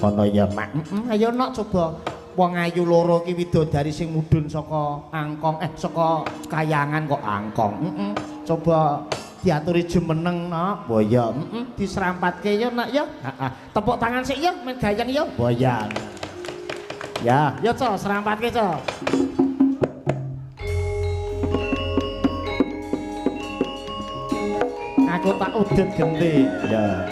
Ngono ya, Mak. Ayo nok coba wong ayu loro ki widodari sing mudhun saka Angkong saka Kayangan kok Angkong. Coba diaturi jumeneng nok. Boyo. Diserampatke ya nak ya. Heeh. Tepuk tangan sik ya, men gayeng ya. Boyan. Ya, ya Cok, serampatke Cok. Aku tak udut genti. Ya.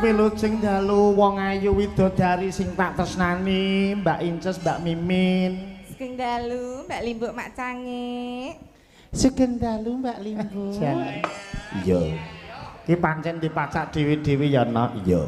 Wilujeng dalu wong ayu widodari sing tak tresnani, Mbak Inces, Mbak Mimin. Sugeng dalu, Mbak Limbuk Mak Cange. Sugeng dalu, Mbak Limbuk. Iya. Ki pancen dipacak dhewe-dhewe ya nok, iya.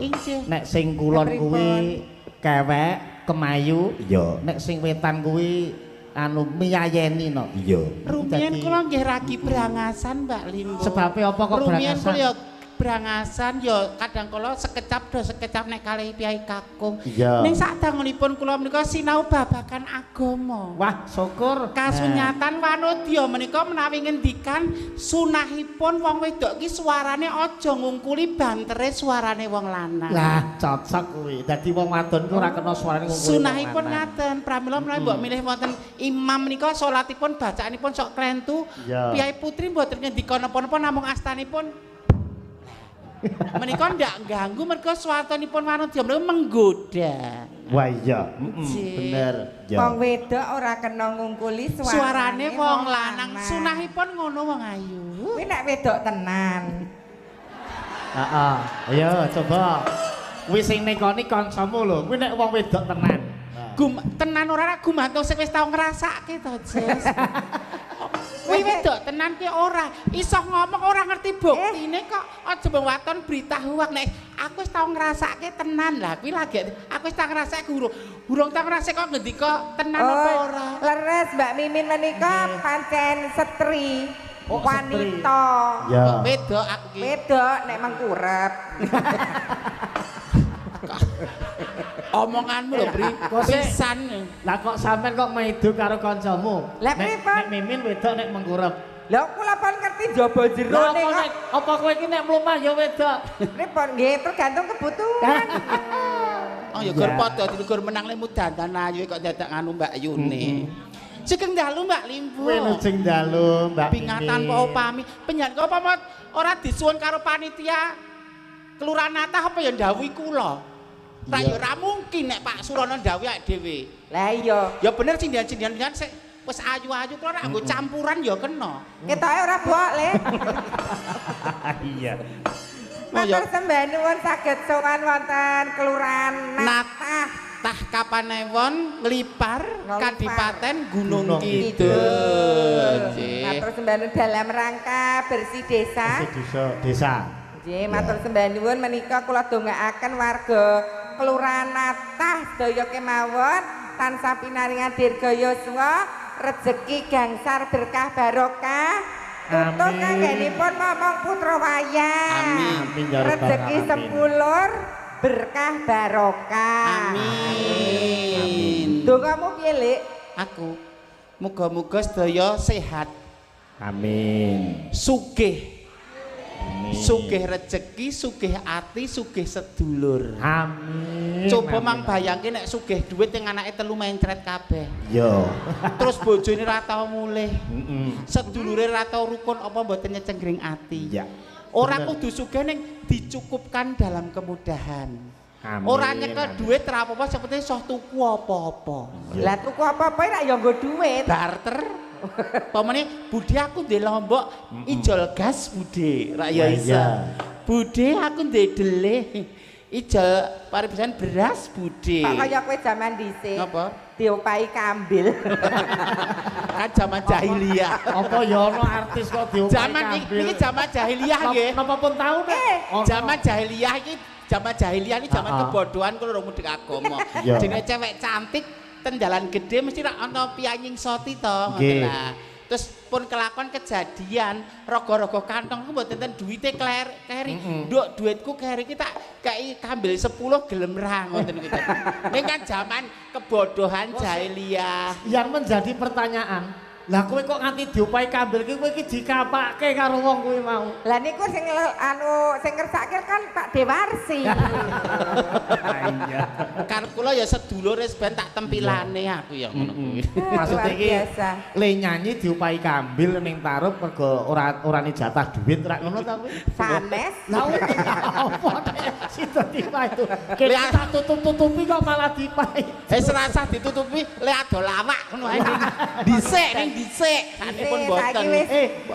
Nek sing kulon kuwi kewek, kemayu, iya. Nek sing wetan kuwi anu miyayeni nok, iya. Rumiyin kula nggih ragi brangasan, Mbak Limbuk. Sebabe apa kok brangasan? Rumiyin kula brangasan ya kadang kala sekecap do sekecap nek kalih piyai kakung. Ning sadangunipun kula menika sinau babagan agama. Wah, syukur. Kasunyatan wanodya menika menawi ngendikan sunahipun wong wedok ki suarane aja ngungkuli bantere suarane wong lanang. Lah, cocok kuwi. Dadi wong wadon ku ora kena suarane ngungkuli. Sunahipun ngaten, pramila menawi mbok milih wonten imam menika salatipun bacaanipun sok klentu. Piyai putri mboten ngendika napa-napa namung astanipun menika ndak ganggu mergo swatanipun wanodya menika menggoda. Wah iya, bener. Wong wedok ora kena ngungkuli suarane wong lanang. Sunahipun ngono wong ayu. Kuwi nek wedok tenan. Heeh. Ayo coba. Kuwi sing nekoni kancamu lho. Kuwi nek wong wedok tenan. Tenan ora gumantung sing wis tau ngrasake to, Jess. Kuwi wedok tenan ki ora iso ngomong ora ngerti buktine kok aja mbok waton berita hoak nek aku wis tau ngrasake tenan lah kuwi lagi aku wis tau ngrasake urung tau ngrasake kok ngendika tenan apa ora. Leres Mbak Mimin menika pancen setri wanita. Ya. Wedok aku ki. Wedok nek mengkurep. Omonganmu lho, Pri. Pisan. Lah kok sampean kok maido karo kancamu? Lah pripun? Nek Mimin wedok nek mengkurep. Lah kula pun ngerti jaba jero ning kok. Apa kowe iki nek mlumah ya wedok? Pripun nggih tergantung kebutuhan. Oh ya gur padha dilugur menang lemu dandan ayu kok dadak nganu Mbak Yuni. Sugeng dalu Mbak Limbu. Wilujeng dalu Mbak Mimin. Pingatan apa upami penyanyi apa ora disuwun karo panitia Kelurahan Natah apa ya ndhawuhi kula. Ra ya ora mungkin nek Pak Surono ndhawuhi awake dhewe. Lah iya. Ya bener cindian-cindian sik wis ayu-ayu kula ora nggo campuran ya kena. Ketoke ora bok le. Iya. Matur sembah nuwun saged sowan wonten Kelurahan Natah. Tah Kapanewon Nglipar Kadipaten Gunung Kidul. Matur sembah dalam rangka bersih desa. Bersih desa. Nggih, matur sembah nuwun menika kula dongaaken warga Kelurahan Natah sedaya kemawon tansah pinaringan dirga yuswa, rejeki gangsar berkah barokah. Tutuk kanggenipun momong putra wayang. Amin. Rejeki sepulur berkah barokah. Amin. Dongamu piye, Lik? Aku muga-muga sedaya sehat, Amin. sugih. Amin. Sugih rejeki, sugih ati, sugih sedulur. Amin. Coba Amin. mang bayangke nek sugih dhuwit yang anake telu mencret kabeh. Yo. Terus bojone ra tau mulih. Heeh. Sedulure ra tau rukun apa mboten nyecenggring ati. Iya. Ora Bener. kudu sugih ning dicukupkan dalam kemudahan. Amin. Ora nyekel Amin. dhuwit ra apa-apa seperti iso tuku apa-apa. Lah tuku apa-apa ra ya nggo dhuwit. Barter. Pamane Budi aku ndek lombok ijol gas Budi, ra ya Wah, iso. iya. Budi aku ndek dele ijol paripisan beras Budi. Kok kaya kowe jaman dhisik. Apa? Diopahi kambil. Kan zaman jahiliyah. Apa ya ono artis kok diopahi Zaman kambil? iki zaman jahiliyah nggih. Napa pun tahu nek. Ono. Zaman jahiliyah iki zaman jahiliyah ini zaman kebodohan kulo rong mudhek agama. Iya. Jenenge cewek cantik ten dalan gede mesti ra ana piyanying soti to ngoten Nggih. lah. Terus pun kelakon kejadian rogo-rogo kantong ku mboten ten duwite keri. Nduk duitku keri ki tak kei kambil 10 gelem ra ngoten kita. Ning kan zaman kebodohan jahiliyah. Yang menjadi pertanyaan, lah kowe kok nganti diopahi kambil ki kowe iki dikapake karo wong kuwi mau. Lah niku sing sing ngersake kan Pak Dewarsi. Iya. Karep kula ya sedulur wis ben tak tempilane aku ya ngono kuwi. Maksud Luar iki biasa. le nyanyi diopahi kambil ning tarup mergo ora jatah duit ra ngono ta kowe? Sanes. Lah apa nek sida dipahi itu? Kene tak tutup-tutupi kok malah dipahi. Serasa ditutupi le adol lawak ngono ae. Dhisik ning dhisik. Sanipun Dhisik, mboten. saiki wis.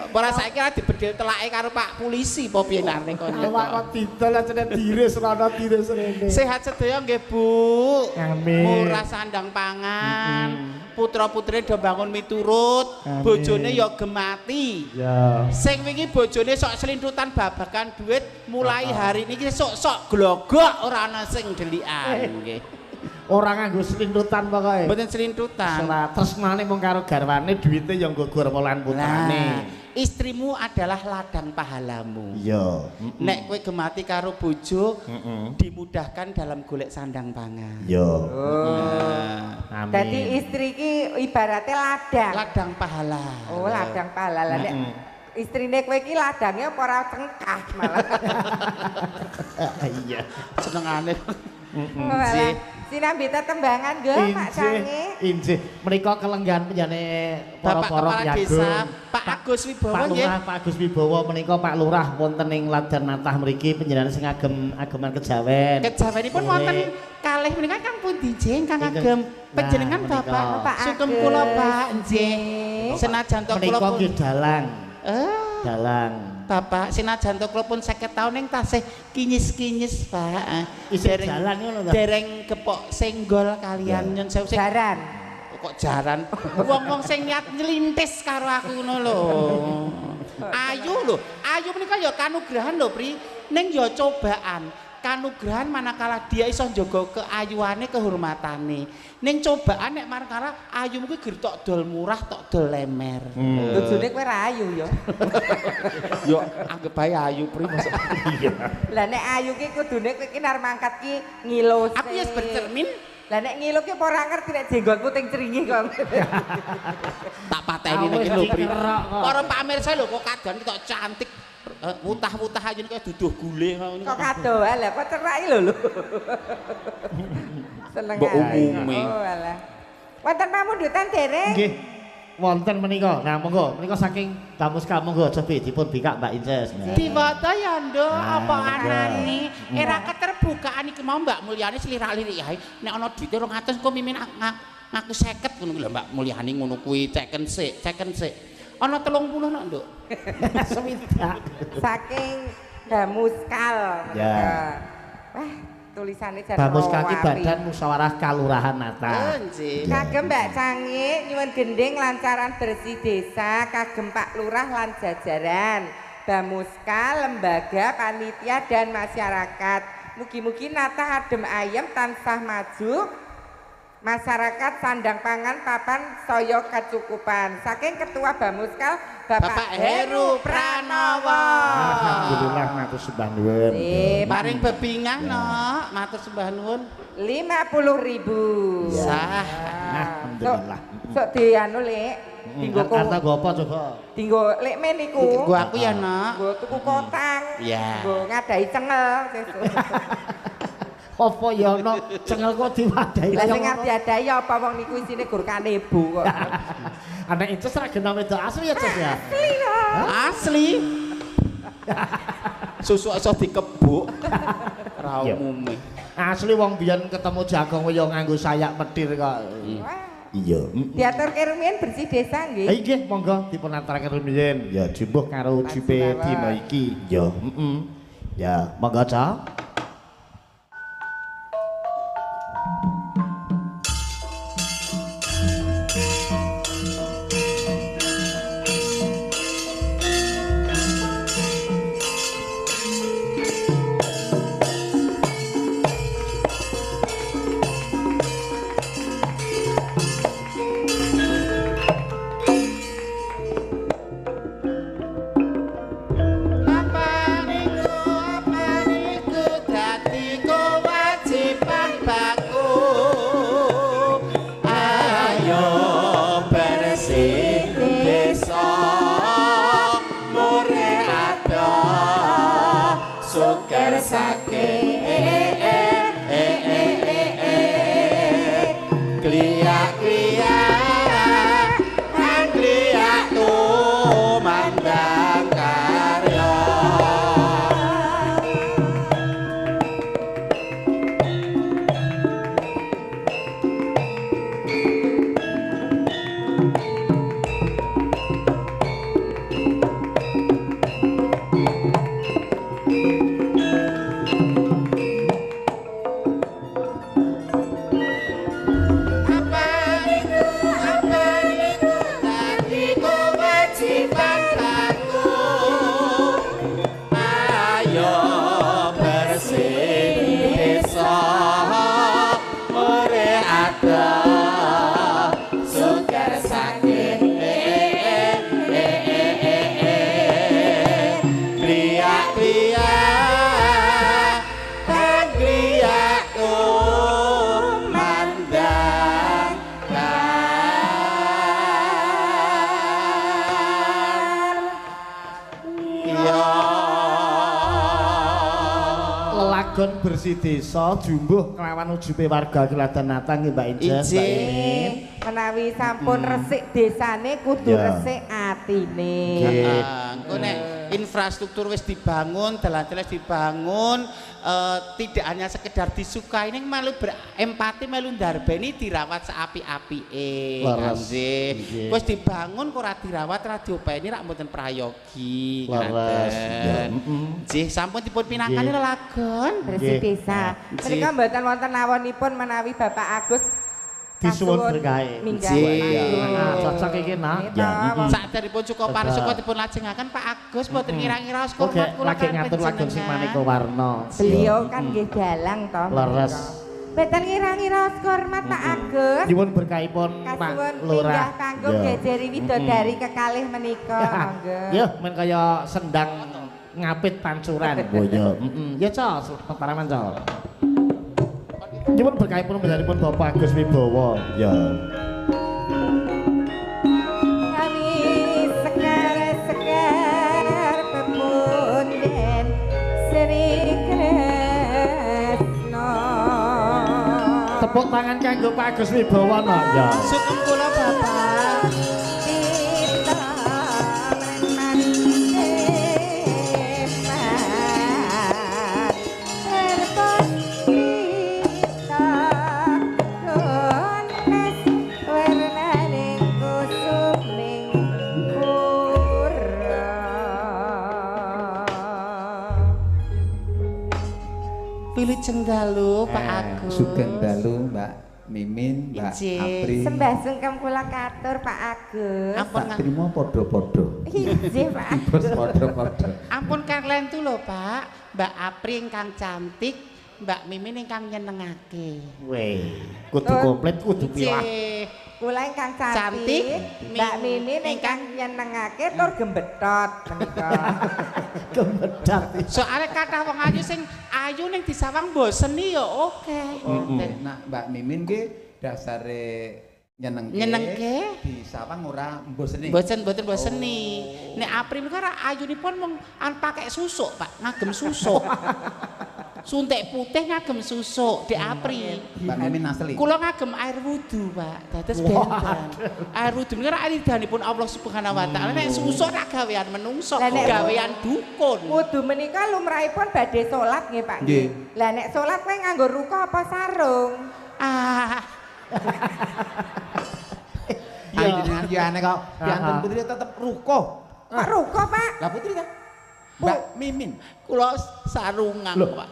Ora saiki ora dibedil telake karo Pak Polisi apa piye nane kok. Awak kok didol ajene diris rono diris rene. Sehat sedaya nggih Bu. Amin. Murah sandang pangan. Putra-putrine do bangun miturut. Amin. Bojone ya gemati. Ya. Sing wingi bojone sok selintutan babakan duit mulai hari niki sok glogok ora ana sing delikan nggih. Ora nganggo selintutan pokoke. Mboten selintutan. Salah tresnane mung karo garwane duwite ya nggo gormolan putrane. Istrimu adalah ladang pahalamu. Iya. Nek kowe gemati karo bojo, Heeh. dimudahkan dalam golek sandang pangan. Iya. Oh. Dadi istri ki ibaratnya ladang. Ladang pahala. Oh, ladang pahala. Lah nek istrine kowe iki ladange apa ora cengkah malah. Iya. Senengane. Walah, sinambi tetembangan nggo Pak Sange. Injih. Menika kelenggan penjane Bapak para-para Kepala piyagum. Desa, Pak Agus Wibowo Pak nggih. Lurah, Pak Agus Wibowo menika Pak Lurah wonten ing Ladan Natah mriki panjenengan sing ageman kejawen. Kejawenipun Nggih. wonten kalih menika kang pundi nggih Kang Ingkang- Agem? Nah, Panjenengan menika. Bapak Pak sugeng Agus. kula Pak nggih. Senajan to kula Menika pun nggih dalang. Dalang. Bapak senajan to kula pun 50 taun ning tasih kinyis-kinyis Pak. Isih jalan ngono ta? Dereng kepok senggol kalian nyun sewu sing Jaran. kok jaran. Wong-wong sing niat nylintis karo aku ngono lho. Ayu lho, ayu menika ya kanugrahan lho Pri. Ning ya cobaan. Kanugrahan manakala dia iso njaga keayuane kehormatane. Ning cobaan nek markara ayu kuwi ger tok dol murah tok dol lemer. Bojone kowe ra ayu ya. Yo anggap bae ayu Pri masuk. Lah nek ayu ki kudune kowe ki arep mangkat ki ngilose. Aku ya bercermin Lah nek ngilu ki apa ora ngerti nek jenggotmu ting cringih kok. tak pateni nek Awis lho Pri. dikerok kok. Para pamirsa lho kok kadang kok cantik. Wutah-wutah ayu kaya duduh gule ngono. Kok kadoan lah kok ceraki lho. Seneng Mbok ae. umume. Oh alah. Wonten pamundutan dereng? Nggih. Wonten menika. Nah, monggo menika saking Damuska monggo coba dipun bikak Mbak Inces. Diwata ya Nduk, Nah, apa monggo. anane? Era keterbukaan iki mau Mbak Mulyani selirak-lirik ae. Nek ana duite 200 kok mimin ngaku 50 ngono kuwi lho Mbak Mulyani ngono kuwi ceken sik. Ana 30 nok Nduk. Sewidak. Saking Damuskal. Ya. Wah, tulisane jan Damuska ki rawapi. Badan Musyawarah Kalurahan Natah. Nggih. Kagem Mbak Canggih nyuwun gending lancaran bersih desa kagem Pak Lurah lan jajaran. Bamuska, lembaga, panitia dan masyarakat. Mugi-mugi nata adem ayem tansah maju. Masyarakat sandang pangan papan saya kecukupan. Saking Ketua Bamuska Bapak Heru Pranowo. Alhamdulillah matur sembah nuwun. Paring bebingan no, matur sembah nuwun. 50.000. Sah. Alhamdulillah. Sok dianu Lek. Dinggo Kata go apa coba? Dinggo lek men iku. Gua aku ya, Nak. Nggo tuku kotang. Iya. Nggo ngadahi cengel sesuk. Apa ya ana cengel kok diwadahi Lah kaya sing ngono? ngerti adahi apa wong niku isine gur kanebo kok. Anak itu serah genah wedok asli ya Cek ya. Asli lho. Asli. Susu iso dikebuk. Ra Iya. umume. Asli wong biyen ketemu jagung ya nganggo sayak petir kok. Wah. Iya. Diaturke rumiyin bersih desa nggih. Nggih, monggo dipun aturaken rumiyin. Ya jumbuh karo ujipe dina iki. Ya, Ya, monggo Cak. Lelagon bersih desa jumbuh kelawan ujube warga Kelatan Natang nggih Mbak Injes. Mbak Imin. Menawi sampun resik desane kudu Ya. resik atine. Nggih. Engko nek infrastruktur wis dibangun, dalan-dalan dibangun, tidak hanya sekedar disukai ning melu berempati melu ndarbeni dirawat seapi-apike. Leres. Nggih. Wis dibangun kok ora dirawat, ora diopeni rak mboten prayogi. Leres. Ya, Nggih, sampun dipun pinakani lelagon. Bersih Nggih. desa. Nggih. Menika mboten wonten awonipun menawi Bapak Agus Disuwun kasuwun berkahe. minggah Nggih. manggung. Nah, cocok iki nak. Nggih, Ya. toh, wong- Saderipun cukup parisuka dipun lajengaken Pak Agus mboten ngira-ngira Oke, hormat kula lagi ngatur lagu sing maneka warna. Beliau kan nggih dalang toh. Leres. Mboten ngira-ngira hormat Pak Agus. Nyuwun berkahipun Pak Kasuwun Lurah. minggah panggung Ya. Gejeri Widodari kekalih menika. Monggo. Ya, men kaya sendang ngapit pancuran. Oh ya, ya Cok, paraman Cok. Nyuwun berkahipun menjaripun Bapak Agus Wibowo. Ya. Kami sekar-sekar pemunden Sri Kresna. Tepuk tangan kanggo Pak Agus Wibowo no. Ya. Sugeng kula Bapak. Kita menempat terbang kita kones warnaning kusuming pura. Pilih cenggalu Pak Agus. Sugeng dalu Mbak Mimin, Mbak Ijin. Apri. Sembah sungkem kula katur Pak Agus. Ampun Tak terima podo-podo. Injih, Pak. Bos padha-padha. Ampun kalian tuh lho, Pak. Mbak Apri ingkang cantik, Mbak Mimin ingkang nyenengake. Weh, kudu komplit, kudu pilah. Kula ingkang cantik, Cantik, Mbak Mimin ingkang nyenengake tur gembetot menika. Gemedhat. Soale kathah wong ayu sing ayu ning disawang boseni ya oke. Nah, Mbak Mimin ki dasare Nyenengke. di sawang ora mboseni. Boten boseni. Nek Apri niku ora ayunipun mung pakai susuk, Pak, ngagem susuk. Suntik putih ngagem susuk di Apri. Mbak Mimin asli. Kula ngagem air wudu, Pak. Dados benten. Air wudu niku ora aridanipun Allah Subhanahu wa taala. Nek susuk ora gawean menungso, Lah nek gawean dukun. Wudu menika lumrahipun badhe salat nggih, Pak. Nggih. Lah nek salat kowe nganggo ruko apa sarung? Ayo dengan ya aneh kok. Piantun putri tetep ruko. Kok ruko, Pak? Lah putri kan? Mbak Mimin. Kula sarungan, Pak.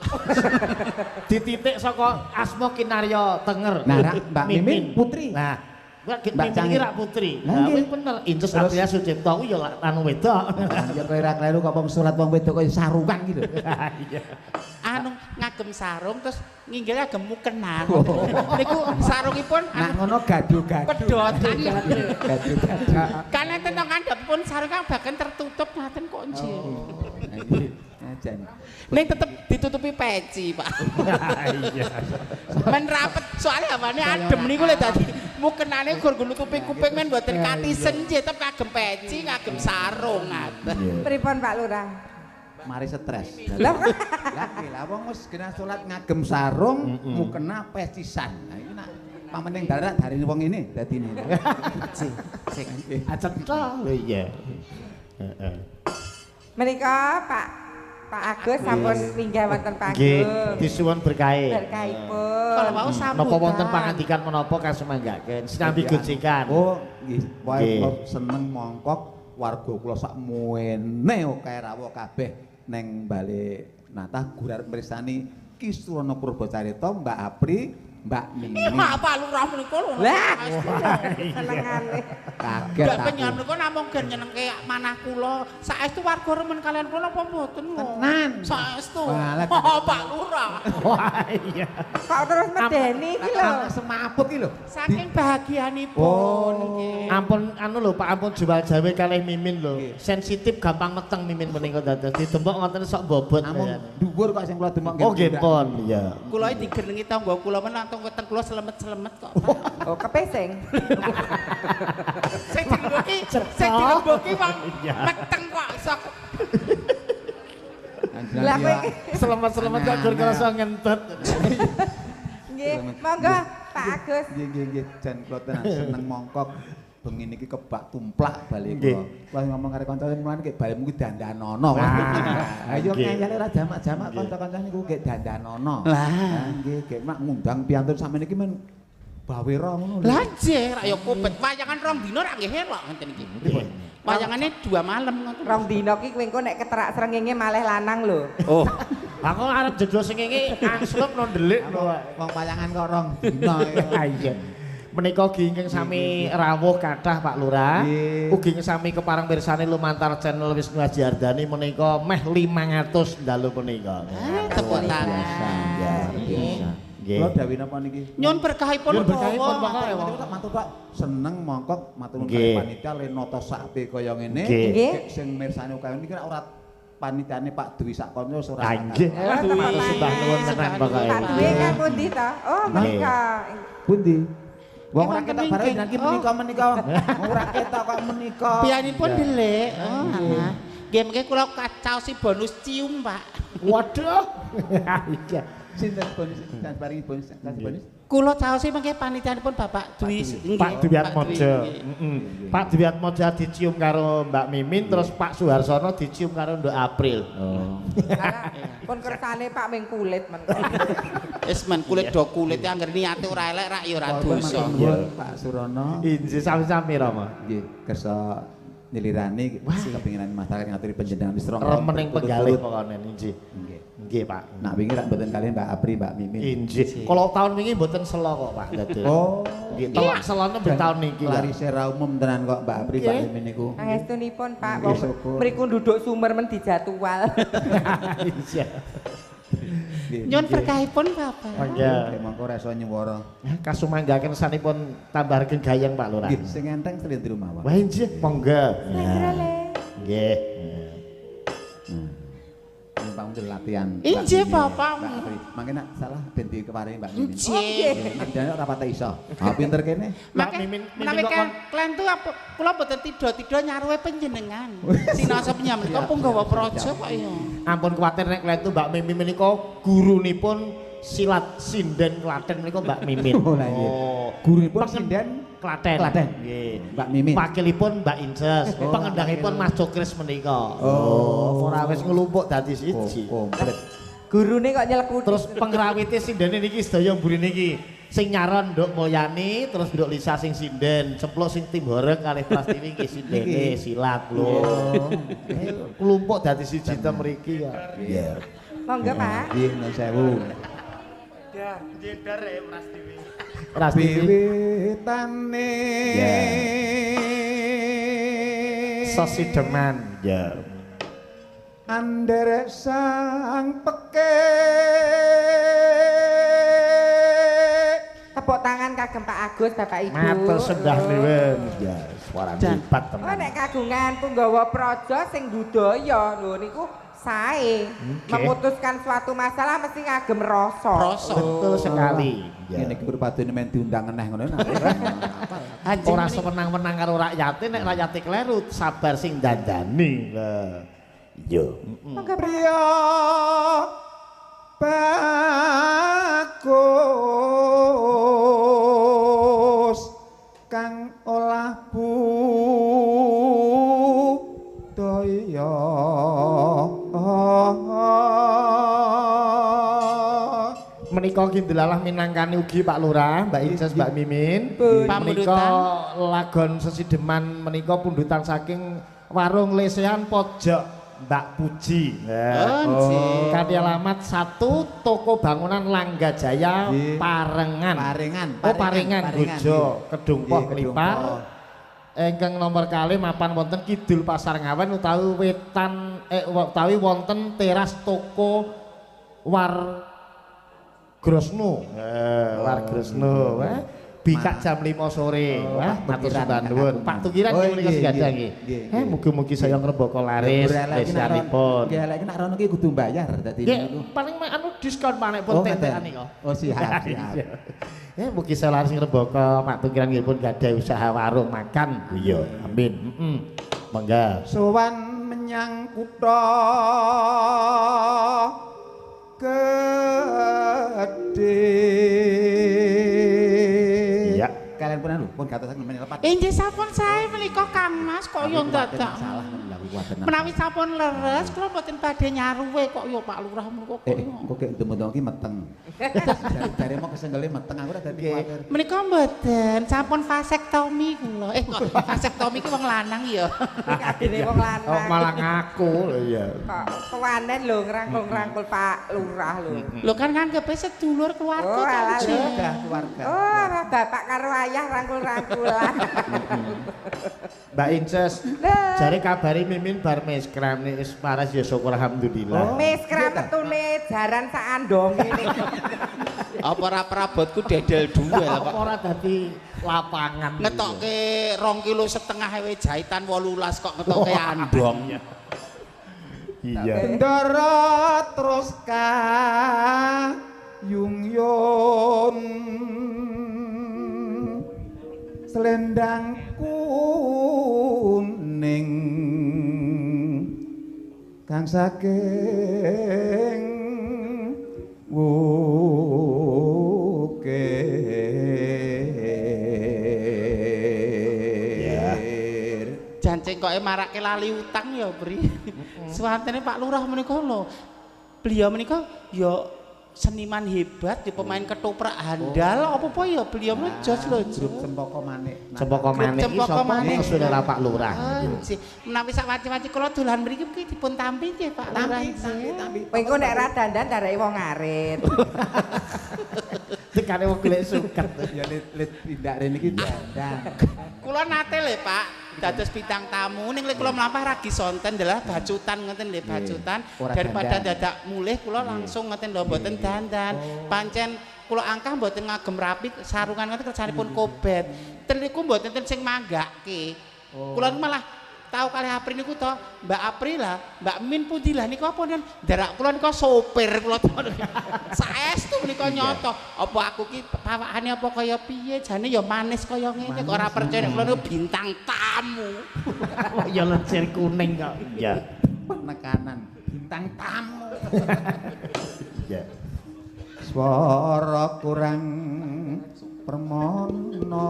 Dititik saka asma kinarya tenger. Nah, Mbak Mimin putri. Nah, Mbak Mbak Mimin iki rak putri. Lah, Lah nggih. wis bener, Inces Terus- Atria Sucipto kuwi ya anu wedok. Ya kowe ora kleru kok wong surat wong wedok koyo sarungan gitu. Iya. Anu ngagem sarung terus nginggil agem mukenan. Niku sarungipun Nah ngono gaduh-gaduh. pedotan. Gaduh-gaduh. Kan enten teng ngandhapipun sarung kang bagian tertutup ngaten kok nggih. Ajan. Ning tetep ditutupi peci, Pak. Iya. Men rapet soalnya hawane adem niku lho dadi mukenane gur nutupi kuping men mboten katisen nggih tetep kagem peci, kagem sarung ngaten. Pripun Pak Lurah? Mari stres. Lah Lah wong wis kena salat ngagem sarung, mukena pecisan. Nah iki nak pamening darat dari wong ini dadine. Sing Acetha lho iya. Heeh. menika Pak Agus sampun minggah wonten Nggih, panggung. disuwun berkahe. Berkahipun. Kalau mau sambutan. Napa wonten pangandikan menapa kasumanggaken sinambi gojekan. Oh, nggih. Wae Nggih. kula seneng mongkok warga kula sak muene akeh rawuh kabeh ning balik natah gurar mirsani Ki Surana Purbacarita, Mbak Apri, Mbak Mimin. Pak Lurah menika lho. Lah, senengane. Kaget Gak aku. penyan menika namung gen nyenengke manah kula. Saestu warga remen kalian kula apa mboten lho. Tenan. Saestu. Walah, Pak Lurah. Wah iya. Kok terus medeni iki lho. Semaput iki lho. Saking bahagianipun Oh. nggih. Ampun anu lho Pak, ampun jual jawe kalih Mimin lho. Nggih. Sensitif gampang meteng Mimin menika dados ditembok ngoten sok bobot. Namun ya. dhuwur kok sing kula demok Oh nggih pon, iya. Kula iki digenengi tangga kula men nantong weteng kula selemet-selemet kok. Pak. Oh, kepesing. Sing dirembuki wong Iya. meteng kok iso. Lah kowe Selamat-selamat kok gur kerasa ngentet. nggih, monggo Pak Agus. Nggih, jan kula tenan seneng mongkok bengi niki kebak tumplak bali Nggih. kula. Wah ngomong karo kanca sing mulane ki balemu ki dandanono. Ah, Ayo nggih. ngayale ora jamak-jamak Nggih. kanca-kanca niku ki dandanono. Lah. Nggih, nggih mak ngundang piantun sampeyan iki men bawira ngono lho. Lah nggih ra ya kupet wayangan rong dina ra nggih elok ngenten iki. Wayangane 2 malam ngoten. Rong dina ki kowe engko nek keterak srengenge malih lanang lho. Oh. Aku arep jedho sing iki angslep no ndelik no. Wong payangan kok rong dina ya. Ah, iya. Menika ugi ingkang sami rawuh kathah Pak Lurah. Nggih. Ugi sami kepareng pirsani lumantar channel Wisnu Haji Ardani menika meh 500 dalu punika. Tepuk Luar tangan. biasa, ya, biasa. Nggih. Kula dawuh napa niki? Nyun berkahipun Nyun berkahipun, Bawa. Pak. Matur matur Pak, seneng mongkok matur nuwun Nggih. kali panitia lenata sakbe kaya ngene. Nggih. Nggih. Sing mirsani kaya niki ora panitiane Pak Dwi Sakono wis ora. Ah, nggih. Aduh, Matur sembah nuwun tenan pokoke. Pak Dwi kan pundi ta? Oh, menika. Pundi? Wong ora Wonten ketok ing bareng kene. niki menika. Wong ora ketok kok menika. Piyanipun delik. Oh, alah. Nggih mengke kula kacaosi bonus cium, Pak. Waduh. Iya. Sinten bonus kan paringi bonus kasih bonus. Kula caosi mengke panitianipun Bapak Dwi. Nggih, Pak Dwi Pak Atmojo. nggih. Pak Dwi Atmojo dicium karo Mbak Mimin terus Pak Suharsono dicium karo Nduk April. Oh. Lah, pun kersane Pak ming kulit men. Wis men kulit do kulit anggere niate ora elek rak ya ora dosa. Pak Surono. Inji sami-sami Rama. Nggih, kersa nyelirani kepinginan masyarakat ngaturi panjenengan wis rong. Remening penggalih pokoknya inji. Nggih. Nggih, Pak. Nak wingi rak mboten kalian Mbak Apri, Mbak Mimin. Injih. Kalau tahun wingi mboten selo kok, Pak. Dados. Oh, Nggih, telak selone ben tahun niki. lari secara umum tenan kok Mbak Apri, Mbak Mimin niku. Pangestunipun Pak, Nggih, wong syukur. mriku nduduk sumer men dijatual. Iya. Nyun berkahipun Bapak. Mangga. Monggo reso nyuwara. Kasumanggaken sanipun tambahaken gayeng Pak Lurah. Nggih, sing enteng slendro mawon. Wah, injih, monggo. Nggih. Numpang untuk latihan. Injih, Mbak Mimin, Bapak. Mbak Apri. Mangke nak salah ben dikeparingi Mbak Mimin. Injih. Nek jane ora pate iso. Ah pinter kene. Mbak Maka Mimin menawi kok kon- kalian tuh apa kula mboten tidur-tidur nyaruwe panjenengan. Sinasa penyambut kok punggawa praja kok ya. Ampun kuwatir nek kletu Mbak Mimin menika gurunipun silat sinden Klaten menika Mbak Mimin. Oh, lah iya. Gurunipun Pengen- sinden Klaten. Klaten. Nggih. Mbak Mimin. Wakilipun Mbak Inces, Oh, pengendangipun wakil. Mas Cokris menika. Oh. Ora wis nglumpuk dadi siji. Komplit. Gurune kok nyelekut. Terus pengrawite sindene niki sedaya mburine niki. Sing nyaron Nduk Mulyani, terus Nduk Lisa sing sinden, ceplok sing tim horeg kalih Prastiwi niki sindene silat lho. Klumpuk dadi siji ta mriki ya. Iya. Monggo Pak. Nggih, nuwun sewu. Ya, jedar ya Prastiwi. Prastiwi Wiwitane sesideman ya. Anderek sang peke Tepuk tangan kagem Pak Agus, Bapak Ibu. Matur sembah nuwun. Ya, suara Dan- hebat Oh tenan. nek kagungan punggawa praja sing budaya lho niku sae. Memutuskan suatu masalah mesti ngagem rasa. Rasa. Betul sekali. Ya. ngene iki berpadune men diundang eneh ngono. Anjing Ora menika- semenang-menang karo rakyate nek rakyate kleru sabar sing dandani. Lah. Yo. Monggo Pak. Priya bagus kang olah budaya Menika kindelalah minangkani ugi Pak Lurah, Mbak Inces, Mbak Mimin. Menika Pamundutan. lagon sesideman menika pundutan saking warung lesehan pojok Mbak Puji. Nggih. Kanthi alamat 1 Toko Bangunan Langga Jaya Nggih. Parengan. Parengan. Oh Parengan Bojo Kedung Poh Nggih, Kedung Kelipar. Poh. Ingkang nomor kalih mapan wonten Kidul Pasar Ngawen utawi wetan utawi wonten teras toko War Grosno. War Grosno. Bikak jam 5 sore. Wah, matur sembah nuwun. Pak Tukiran Oh, nggih menika nggih, segadah nggih. nggih. Nggih, Mugi-mugi saya ngrembaka laris lesanipun. Nggih, lek nek rono ki kudu bayar dadi Nggih, niku. paling anu diskon manekpun Oh, tetekan ngeten. nika. Oh, siap, siap. Mugi saya laris ngrembaka Pak Tukiran nggih pun gadah usaha warung makan. Iya, amin. Monggo. Sowan menyang kutha Gedhe. Iya. Kalian pun anu pun katakan men lepat. Injih sampun sae menika Kang Mas kok yo dadak. Salah menawi kuwatir. Menawi sampun leres kula mboten badhe nyaruwe kok yo Pak Lurah menika kok. Kok kayak ndemut ki meteng. Dari mau kesenggele meteng aku ora dadi kuwatir. Menika mboten sampun vasektomi kula. Kok vasektomi ki wong lanang ya. Kadene wong lanang. Oh, malah ngaku lho ya. Kok kewanen lho ngrangkul-ngrangkul Pak Lurah lho. Lho kan nganggepe sedulur keluarga Oh, alah, ta. Sudah keluarga. Oh, bapak karo ayah rangkul-rangkulan. Mbak Inces, Lah. jare kabari Mimin bar meskram nih wis paras ya syukur alhamdulillah. Mes krametune jaran sak andong ini. Apa ora prabotku dedel duel Apa kok. ora dadi lapangan. Ngetokke 2,5 kilo ewe jahitan 18 kok ngetokke andong. Iya. Ndara terus yung yun selendang kuning kang saking wukir. Jancing kok marake lali utang ya, Pri. Suwantene Pak Lurah menika lho. Beliau menika ya seniman hebat, di pemain ketoprak handal, apa-apa ya beliau ngejos lho. Grup Cempaka Manik. Cempaka Manik iki Cempaka sapa? Manik. Saudara Pak Lurah. Nggih. Menawi sak waci-waci kula dolan mriki dipun tampi nggih Pak Lurah. Tampi. Kowe engko nek ra dandan dareke wong arit. Tekane wong golek suket. Ya lit tindak rene iki dandan. Kula nate lho Pak, dados bintang tamu ning lek kula mlampah ragi sonten adalah bacutan ngoten lho bacutan Ora daripada dandan. dadak mulih kula langsung ngoten lho mboten dandan. Pancen kula angkah mboten ngagem rapi sarungan ngoten kersanipun kobet. Ten niku mboten ten sing manggakke. Kula malah tahu kali April niku to, Mbak April lah, Mbak Min pundi lah niku apa nen? Darak kula niku sopir kula to. Saestu nika nyoto. Apa aku ki pawakane apa kaya piye? Jane ya manis kaya ngene kok ora percaya nek kula niku bintang tamu. Ya lecir kuning kok. Ya. Penekanan bintang tamu. Ya. Swara kurang permono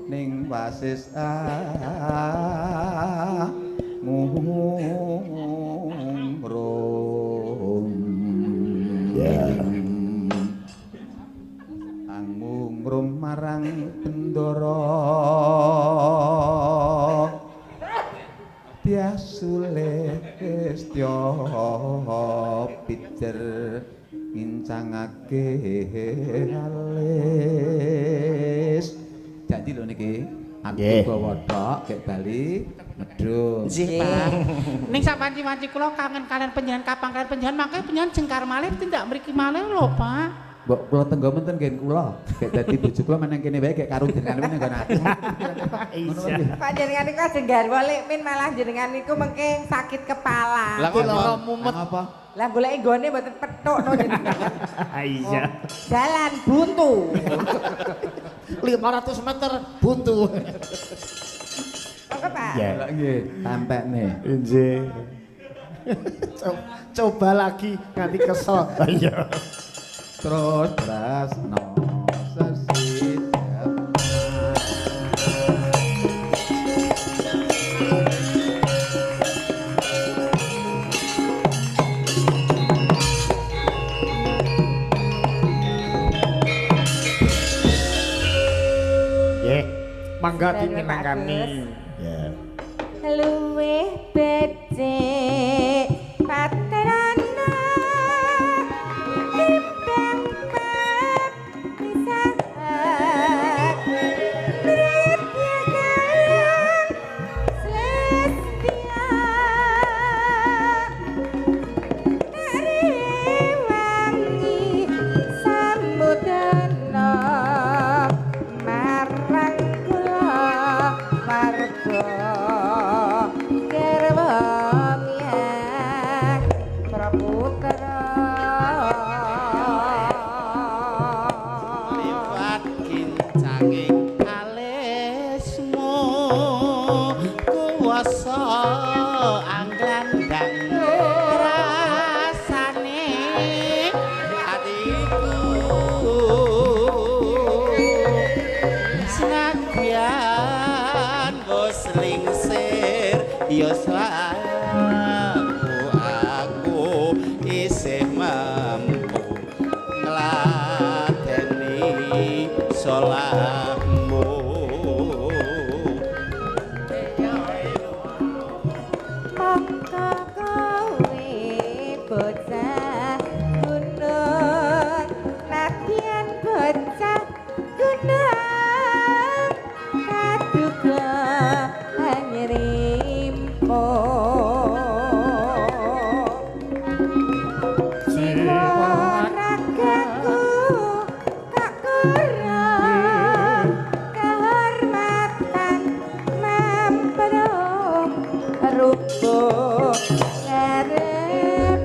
ning wasis ngungrum angungrum marang bendara tiasule setya pijer ngincangake alis. Jadi lho niki aku bawa tok kek bali medhun. Nggih, Pak. Ning sak panci-panci kula kangen kalian penjenengan kapang kalian penjenengan mangke penjenengan jengkar malih tindak mriki malih lho, Pak. Mbok kula tenggo menten ngen kula. Kek dadi bojo kula meneng kene wae kek karo jenengan ning nggon aku. Iya. Pak jenengan niku aja garwa lek min malah jenengan niku mengke sakit kepala. Lah Iki kok lara mumet. Apa? Lah golek nggone mboten petukno jenengan. Iya. Jalan buntu. 500 meter buntu. Oke, Pak. Ya. Lah nggih, tampekne. Nggih. Coba lagi nganti kesel. Iya. Terus tresno sesidap. Nggih. Mangga Bagus. diminangkani. Ya. Luwih becik paterana timbang pisahan Nritya kalian Celestia Rewangi samudana marang kula warga garwa miyang praputra Liwat gincanging alismu kuwasa angglandang rasane atiku senadyan bos lingsir ya aku isih mampu ngladeni salahmu mongko kowe bocah gunung nadyan bocah gunung kaduga anyrimpo jiwa ragaku tak kurang kehormatan memperung rubuh ngarepinjo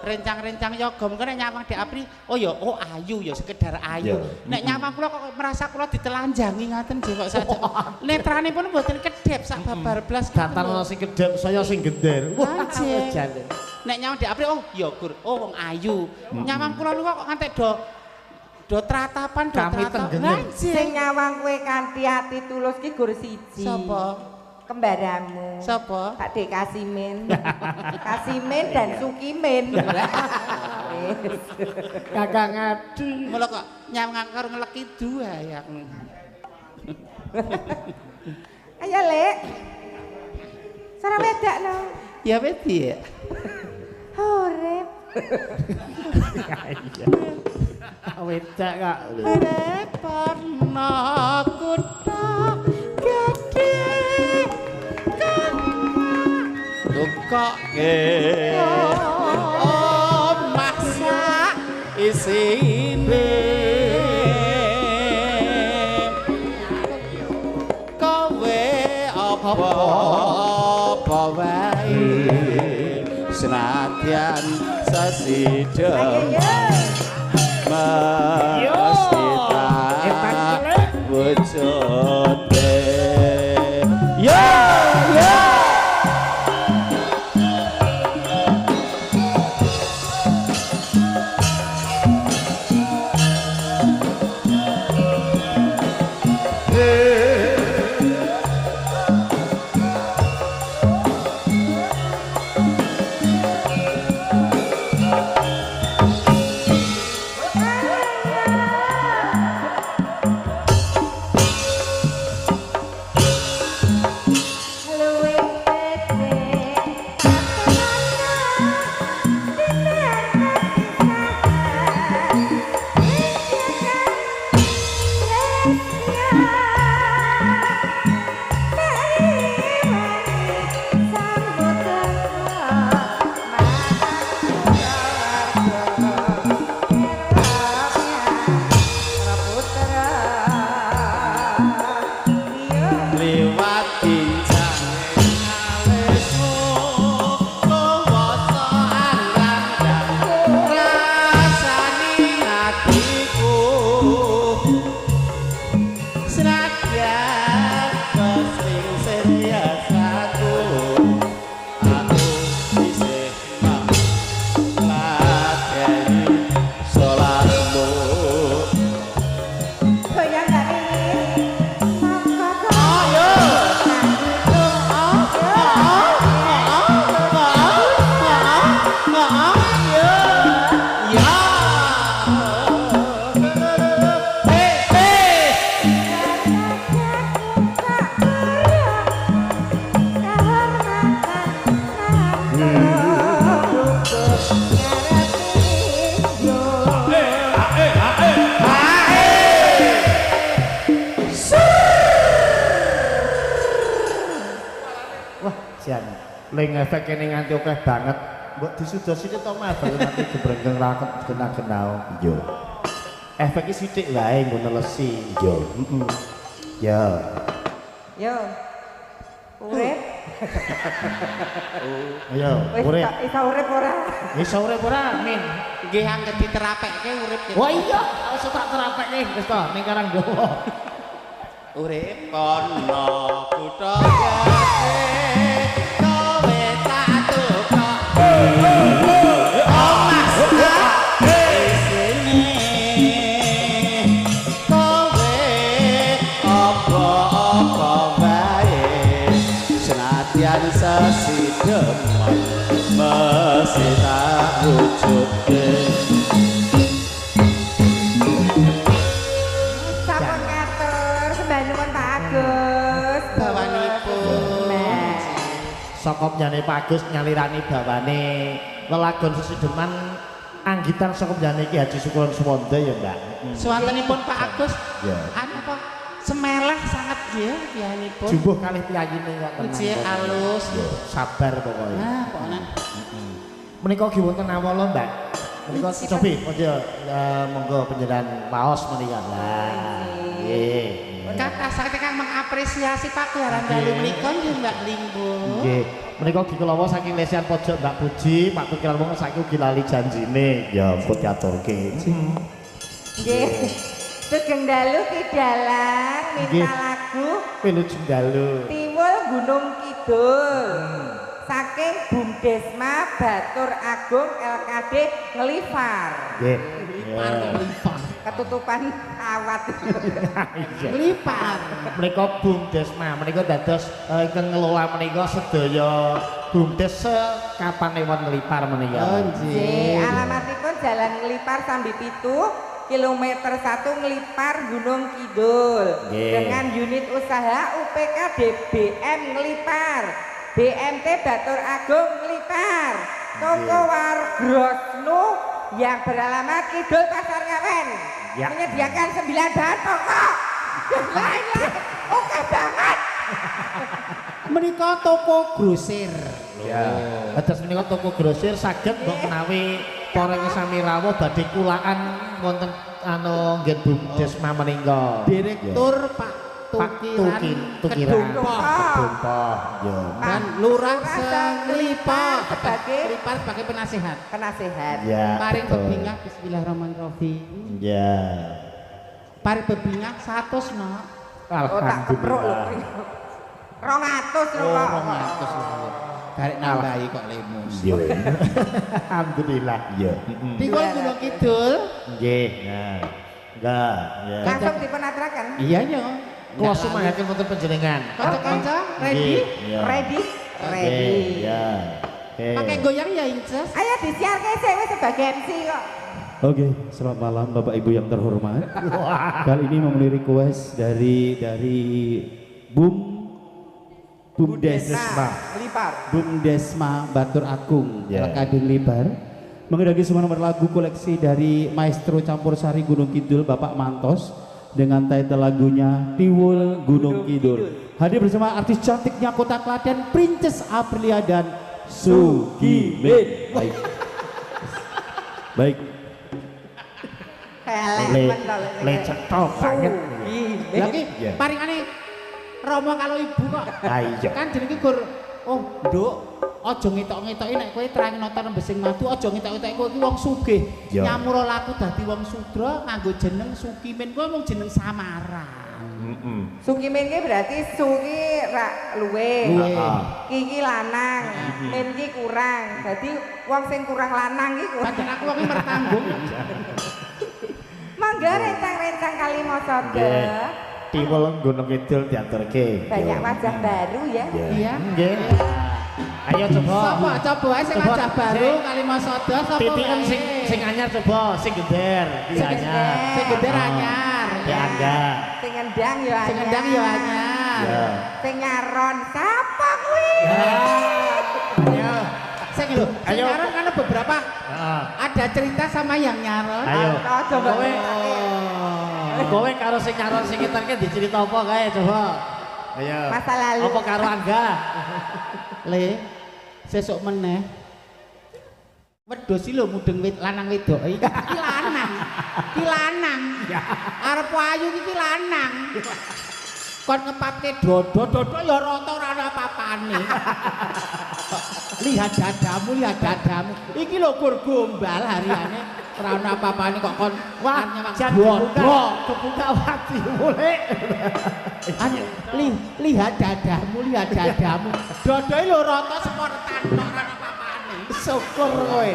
rencang-rencang yoga mungkin nek nyawang di Apri oh ya oh ayu ya sekedar ayu nek nyawang kula kok merasa kula ditelanjangi ngaten nggih kok saja netrane pun mboten kedep sak babar blas Gatan ana sing kedhep, saya sing gender. Wah, Anjir. jane. nek nyawang di Apri oh ya gur oh wong ayu nyawang kula niku kok ngantek do Do tratapan do Kami tratapan. tenggenem. Sing nyawang kowe kanthi ati tulus ki gur siji. Sapa? Kembaramu. Sapa? Pak Dek Kasimin. Kasimin dan Sukimin. Wis. Kakak ngadi. Mula kok nyawang karo ngeleki dua ya. Ayo, Lek. Sarang wedak no. Ya wedi ya. Urip. Wedak kak. Reparna kutha gedhe kang dukoke masak isine kowe apa wae senadyan sasidhem mesti tak wujude yo yo Ling efek kene nganti akeh banget. Mbok disudo sithik to Mas, baru nanti gebrengeng raket genah-genah. Iya. Efek iki sithik wae nggo nelesi. Iya. Heeh. Ya. Yo. Urip. Ayo, urip. Isa urip ora? Iso urip ora, Min? Nggih anggere diterapekke urip. Wah iya, iso tak terapekke wis to ning Karang Dawa. Urip ana kutha gedhe kowe tak tukok omas isine kowe apa-apa wae senadyan sesidheman mesti tak wujudke. Sampun ngatur sembanipun Pak Agus. Bawanipun. Saka penjane Pak Agus nyalirani bawane lelagon sesideman anggitan saka penjane Ki Haji Syukuran Suwanda ya, Mbak. Suwantenipun Pak Agus. Ya. Anu apa? Semeleh sangat nggih piyanipun. Jumbuh kalih piyayine kok tenang. Uji alus. Sabar pokoknya. Nah, pokokan. Menika nggih wonten awala, Mbak. Menika cobi aja monggo panjenengan waos menika. Lah. Nggih. Kata sakit kang mengapresiasi pagelaran dalu menika nggih Mbak Limbo. Nggih. Menika ugi kulawa saking lesian pojok Mbak Puji, Pak Tukiran wong saiki ugi lali janjine. Ya, pun diaturke. Nggih. Sugeng dalu ki dalang minta lagu Wilujeng dalu. Tiwul Gunung Kidul. Saking Bumdesma Batur Agung LKD Ngelifar. Nggih. Ngelifar. ketutupan awat. Nglipar. Menika Bumdes mah menika dados ingkang ngelola menika sedaya Bumdes kapan ewon nglipar menika. Oh, Nggih, nggih. alamatipun Jalan Nglipar Sambi 7 kilometer 1 Nglipar Gunung Kidul Nggih. dengan unit usaha UPK DBM Nglipar, BMT Batur Agung Nglipar, toko Wargrosno yang beralamat Kidul Pasar Ngawen Ya. menyediakan 9 bahan pokok dan lain-lain. Oke banget. Menika toko grosir. Ya. Dados menika toko grosir saged mbok menawi para sami rawuh badhe kulaan wonten nggih Bumdes mah menika. Direktur Pak Tukiran Kedumpoh. Kedumpoh. Ya. Dan Lurah Lurah Senglipar sebagai- Nglipar sebagai penasehat. Penasehat. Ya. Paring betul. bebingah bismillahirrahmanirrahim. Ya. Paring bebingah 100 no. Oh tak keprok lho. Alhamdulillah. 200 lho Oh, kok. 200 lho. Garek nambahi kok lemus. Iya. Alhamdulillah. Iya. Tikul Gunung Kidul. Nggih. Nah. Enggak, ya. Langsung dipenaturakan. Iya ya. Kula sumangaken wonten panjenengan. Kanca-kanca ready? Iya. Ready? Ready. Nggih, ya. Oke. Pakai goyang ya Inces. Ayo disiarke sik wis sebagai MC kok. Oke, selamat malam Bapak Ibu yang terhormat. Kali ini memenuhi request dari Bumdesma Bumdesma Batur Agung, Ya. LKD Nglipar. Mengendaki semua nomor lagu koleksi dari Maestro Campur Sari Gunung Kidul Bapak Mantos dengan title lagunya Tiwul Gunung Kidul. Hadir bersama artis cantiknya Kota Klaten, Princess Aprilia dan Sugimin. Baik. Le cetok banget. Lagi Iya. paringane Romo kalau ibu kok. Ah, iya. Kan jenenge Gur. Oh, Nduk, aja ngetok-ngetoki nek kowe trangi notor mbesing madu, aja ngetok-ngetoki kowe iki wong sugih. Iya. Nyamura laku dadi wong sudra nganggo jeneng Sukimin kuwi mung jeneng samaran. Sukimin ki berarti suki rak luwe. Luwe. Kiki lanang, min ki kurang. Dadi wong sing kurang lanang ki kurang. Pancen aku wong iki mertanggung. Mangga rencang-rencang Kalimosode. Nggih. Tiwul Gunung Kidul diaturke. Banyak wajah baru ya. Iya. Nggih. Ayo coba. Sapa coba ae sing Coba, wajah baru sing- Kalimosode sapa? Titikan wae? sing anyar coba, sing gender, Sing anyar. Sing geder anyar. Ya angga. Sing ngendang ya anyar. Sing ngendang ya anyar. Ya. Sing nyaron sapa kuwi? Ayo. Sing lho, sing Ayo. nyaron kan ada beberapa Heeh. ada cerita sama yang nyaron. Ayo. Oh, coba Kowe Oh. kowe karo sing nyaron sing ngitarke dicerita apa kae coba. Ayo. Masa lalu. Apa karo angga? Le, sesuk meneh. Wedhus iki lho mudeng wit lanang wedok iki. Iki lanang. Iki lanang. Arep ayu iki lanang. Kon ngepapke dodo ya rata ora ana apa-apane. Lihat dadamu. Iki lho gur gombal hariane ora ana apa-apane kok kon Wah, nyawang jan dodo. kebuka hati mulai. Lihat dadamu. Dodo lho rata seporetan kok ora ana apa-apane. Syukur kowe.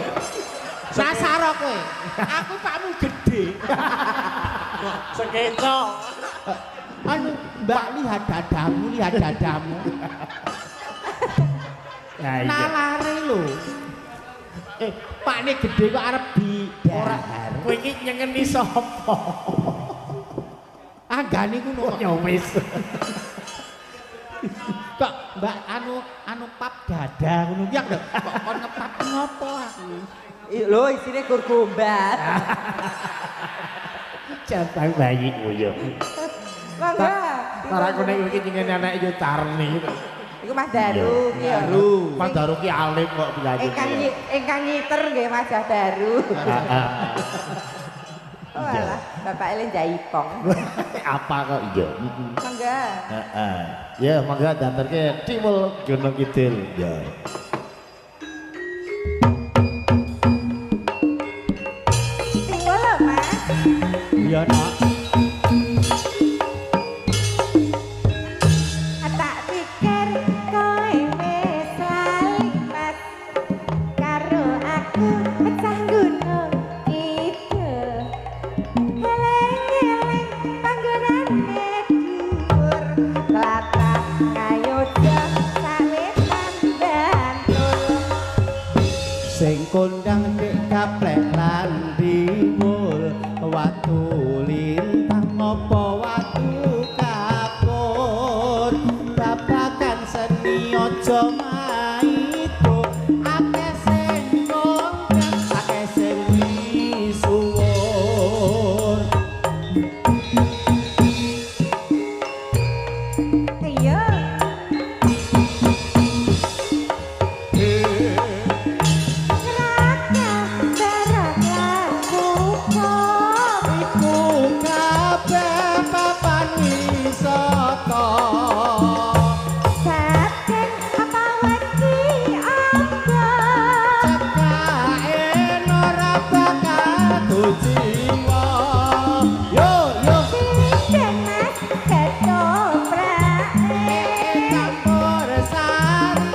Sasaro kowe. Aku pakmu gede. Sekecok. Anu, Mbak lihat dadamu. Ya iya. Nalare lho. Pakne gede kok arep didahar. Kowe iki nyengeni sapa? Anggane ku Oh, ya wis. kok Mbak anu pap dada ngono ki lho. Kok kon ngepap ngopo aku? Lho isine gur gombal. Jatang bayi koyo. Mangga. Ora aku nek iki nyengeni anak yo Tarni. Iku Mas Daru ki ya. Mas Daru ki alim kok bilangin. Ingkang ngiter nggih wajah baru. Heeh. Oh alah, Bapak Elin Jaipong. Apa kok iya? Mangga. Heeh. Ya mangga daterke Tiwul Gunung Kidul. Ya. Tinggal lho, Mas. Iya, Nak. Tak pikir kowe wis lali Mas karo aku pecah gunung itu. gaplek lan diwul watu lintang apa watu kapur babagan seni aja maido akeh sing kondang akeh sing misuwur Iya. iku kabeh papan wisata cekaen ora bakal tujiwa yo yo campur sari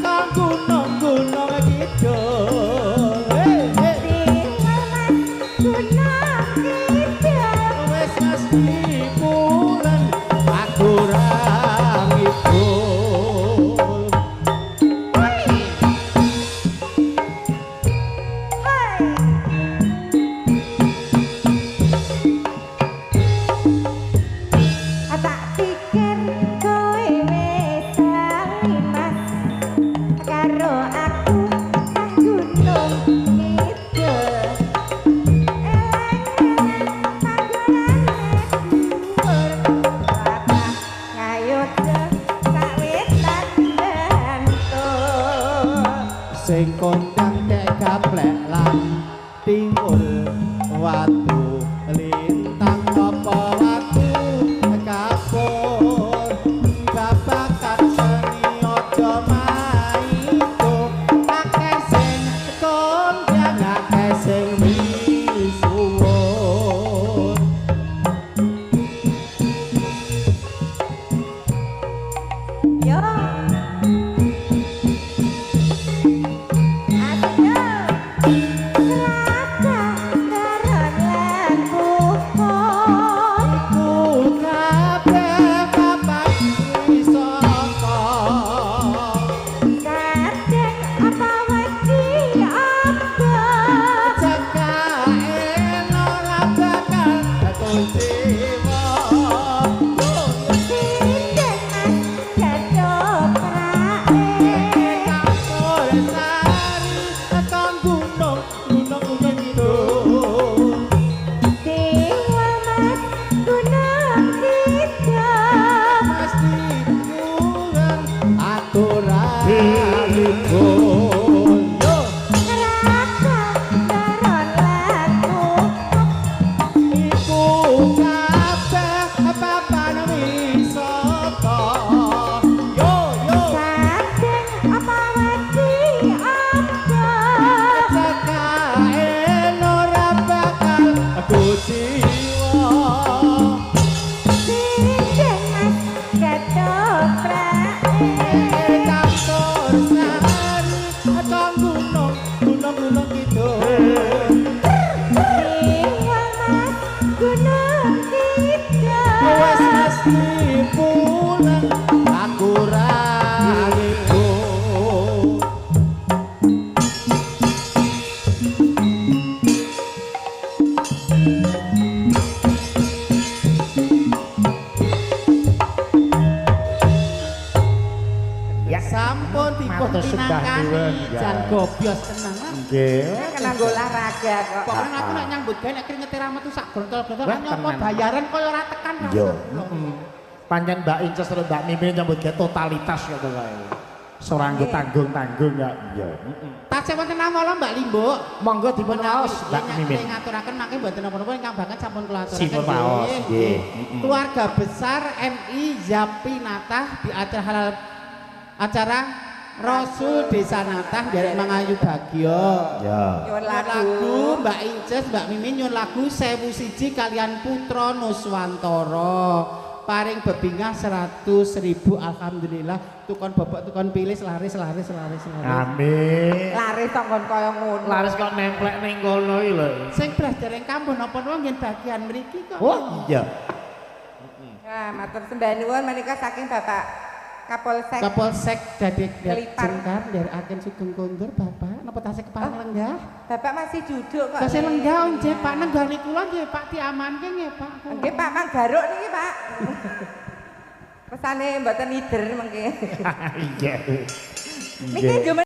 kang gunung-gunung kidul wis mesti pulen aku ra ngibul Tak pikir kowe wis mas karo aku sak gunung kidul. sing kondang dek gaplek lan timbul watu lintang apa watu kapur babakan seni aja maido akeh sing kondang akeh sing misuwur Yo. Jan gobios tenang lah. Nggih. Kena nggo olahraga kok. Pokoknya aku nek nyambut gawe nek kringete ra metu sak grontol-grontol nyopo bayaran koyo ora tekan. Yo. Pancen Mbak Inces karo Mbak Mimin nyambut gawe totalitas ya kok kae. Ora nggo tanggung-tanggung ya. Iya. Tasih wonten namala Mbak Limbo. Monggo dipun waos Mbak Mimin. Ngaturaken mangke mboten napa-napa ingkang banget sampun kula aturaken. Sipun waos nggih. Keluarga besar MI Yapinatah di acara Rasul Desa Natah dari Mangayu Bagyo. Ya. Nyuwun Lagu Mbak Inces, Mbak Mimin nyuwun lagu 1001 kalian Putra Nuswantara. Paring bebingah 100.000 alhamdulillah. Tukon bobok tukon pilih laris. Amin. Laris tonggon kaya ngono. Laris kok nemplek ning kono iki lho. Sing beras dereng kampung napa-napa nggih bagian mriki kok. Oh iya. Nah, matur sembah nuwun menika saking Bapak Kapolsek. Kapolsek Dadek Kelipar. Jengkar dari Agen Sugeng Kondur Bapak napa tasih kepala lenggah? Bapak masih duduk kok. Tasih lenggah nggih Pak nenggani kula nggih Pak diamanke nggih Pak. Nggih Pak Mang Garuk niki Pak. Pesane mboten ider mengke. Iya. Niki